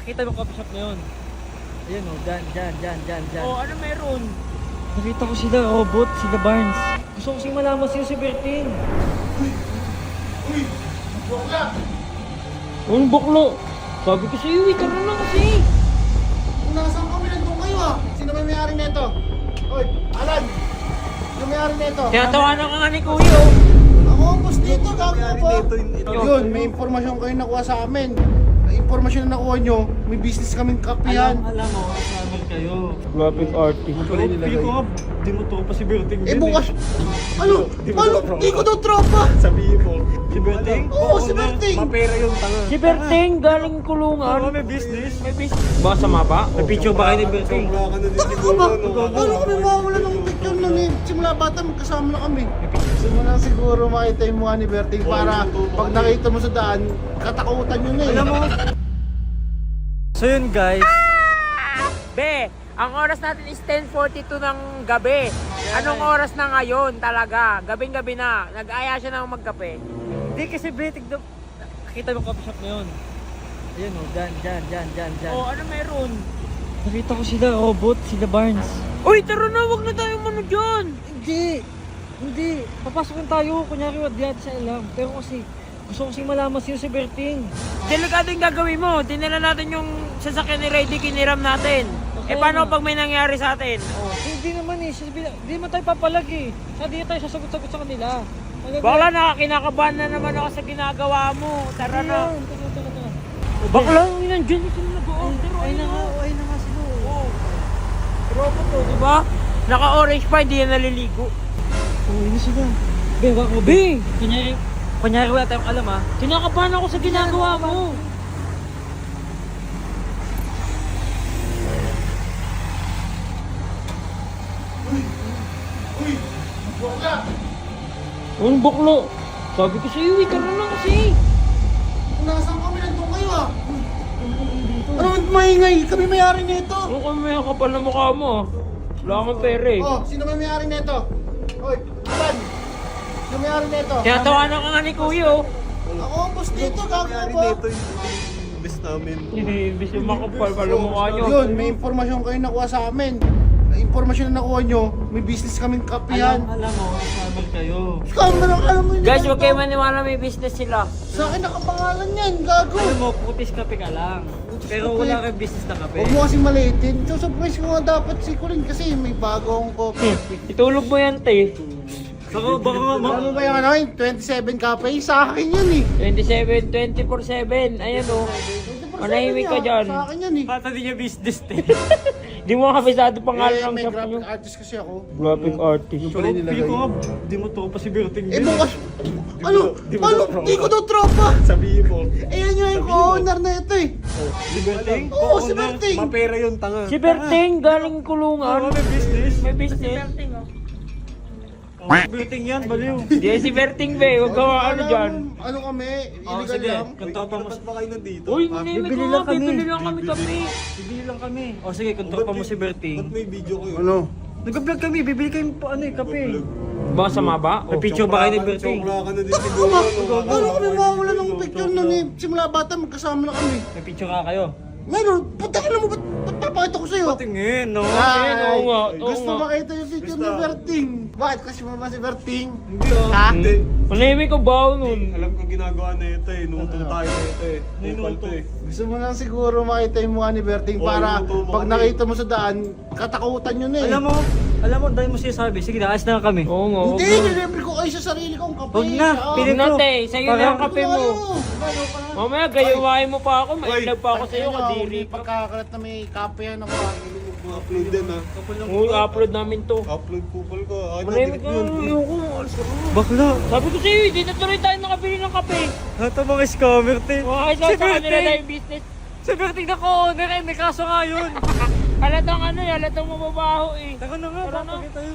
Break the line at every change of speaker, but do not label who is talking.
Nakita mo coffee shop na yun. Ayun o, dyan.
Oh, ano meron?
Nakita ko sila, robot, sila Barnes. Gusto ko kasing malaman sila si Berting.
Uy! Bakla!
Anong baklo? Sabi ko sa'yo, tara na kasi.
Kung nasaan kami, nandun kayo ah! Sino may-ari nito? Oy, Alan! Sino may-ari nito?
Kaya tawanan ka nga ni Kuya, oh.
Ako ang boss dito, gago po! Yun, may impormasyon kayo nakuha sa amin. Impormasyon na nakuha nyo, may business kaming kapihan.
Alam mo, kasama kayo.
Graphic artist.
Pili ko nga, di mo tropa si Berting.
Eh bukas, ano? Di ko daw tropa!
Sabihin mo.
Si Berting?
Oo, si Berting!
Mapera yung tanga.
Si Berting, galing kulungan.
May business.
May business. Ba, sama ba? May picture ba kayo ni Berting?
Sobra ka na din
Taka ka ba? Paano kami mawawala ng picture nun eh? Simula bata, magkasama na kami. Gusto mo na siguro makita yung mukha ni Berting para pag nakita mo sa daan, katakutan nyo na eh.
Alam mo. So yun guys.
Be, ang oras natin is 10:42 ng gabi. Anong oras na ngayon talaga? Gabing-gabi na. Nag-aya siya ng magkape.
Hindi kasi Berting, nakita mo coffee shop na yun. Ayun o, dyan.
Oh, ano meron?
Nakita ko sila, robot, sila Barnes.
Uy, tara na, wag na tayong mano dyan.
Hindi. Papasok tayo, kunyari wag di natin sa alam. Pero kasi, gusto ko kasing malaman sino si Berting.
Delikado yung gagawin mo. Dinala natin yung sasakyan ni Reddy, kiniram natin.
Okay,
Paano
ano?
pag may nangyari sa atin?
Oh, hindi naman eh, hindi naman tayo papalag eh. Hindi tayo sasagot-sagot sa kanila.
Bakla, kinakabahan na naman ako sa ginagawa mo. Tara na.
Tara.
Bakla, nandiyan yung sila nag-order.
Ay na nga sila.
Oo. Robot to, di ba? Naka-orange pa, hindi yan naliligo.
Oh, yun sila. Be, wako, Be! Kunyari wala tayong alam ha.
Kinakabahan ako sa ginagawa mo.
Uy! Bakla!
Anong baklo? Sabi ko sa'yo, tara na kasi.
Kung nasaan kami, nandun kayo ah! Ano maingay? Kami may-ari nito!
Ano kami may kapal na mukha mo? Wala akong pera eh.
Oh, sino may-ari nito? Oy, Alan! Sino may-ari nito?
Kaya tawanan ka nga ni Kuya, oh.
Ako ang boss dito, gago
May-ari
po!
nito yung best namin.
Ibis yung makapal pala mukha nyo.
Yun, may impormasyon kayo nakuha sa amin. Impormasyon na nakuha nyo, may business kaming kapihan.
Alam mo, kasama kayo.
Alam mo yun.
Guys, huwag kayo maniwala, may business sila.
Sa akin nakapangalan yan, gago!
Alam mo, putis kape ka lang. Pero wala kang business na kape.
Huwag mo kasi maliitin. So, surprise ko nga dapat si Colin kasi may bago akong coffee.
Itulog mo yan, te.
Baka
Ano ba yung ano yun? 27 cafe? Sa akin yan eh.
27, 24/7. Ayan, oh.
24/7
Manahimik ka
yan.
dyan.
Sa akin yan eh.
Bata din yung business te.
Di mo kabisado pangalan ng
May
shop nyo.
graphic artist kasi ako.
Graphic artist.
So, pili ko nga, di mo tropa si Berting.
Eh bukas, ano? Di ko daw tropa.
Sabihin mo.
Eh yan yung owner na ito eh.
Si Berting?
Oo, si Berting.
Mapera yung tanga.
Si Berting, galing kulungan.
May business.
May business.
Berting yan, baliw.
Di si Berting, be. Huwag ka ano dyan.
Ano kami?
Oh,
Illegal
sige.
lang.
Kung tropa mo,
Ba't ba kayo nandito?
Uy, manimik ko nga. Bibili lang kami kape.
bibili lang kami. O sige, kung tropa mo si
Ba't
Berting.
may video kayo?
Ano?
Nag-vlog kami, bibili kayong kape.
Ba, sama ba?
May picture ba kayo ni Berting?
Sobra ka na din siguro.
Paano kami mawawala ng picture nun eh? Simula bata, magkasama na kami.
May picture ka kayo.
Meron, puta ka na mo, ba't papakita ko sa'yo?
Patingin, no?
Ay,
oo nga, oo
gusto
nga.
makita yung picture ni Berting. Bakit kasi mo ba si Berting?
Hindi ah.
Ha?
Hindi.
Manimik ko ba nun?
Alam ko ginagawa na ito eh. Nutong tayo na ito eh. Nupal to eh.
Gusto mo lang siguro makita yung mukha ni Berting
Oo,
para
yung totoo
pag
kami.
nakita mo sa daan, katakutan nyo na eh.
Alam mo, dahil mo sinasabi. Sige na, ayos na lang kami.
Oo nga.
Hindi, nilibre ko kayo sa sarili kong kape.
Huwag na,
Ah,
pili
Huwag na,
ko.
te. Sa'yo na ang kape mo. Mamaya, gayawain mo pa ako. Mailag pa ako sa'yo. Kadiri ka.
Pagkakalat na may kape yan ako.
Upload din ah.
Upload namin to.
Upload kupal ko. Ay,
Manimik
nadirik
ko.
yun.
Ayoko. Alis ka.
Bakla,
Sabi ko sa'yo, hindi na tuloy tayo nakabili ng kape.
ito mga scammer, te.
Mga isa
Si
sa kanila
Berting.
na yung business.
Si Berting na ko-owner eh, may kaso nga yun.
Halatang ano, halatang mababaho eh.
Taka na nga,
Tara na.
papagay tayo.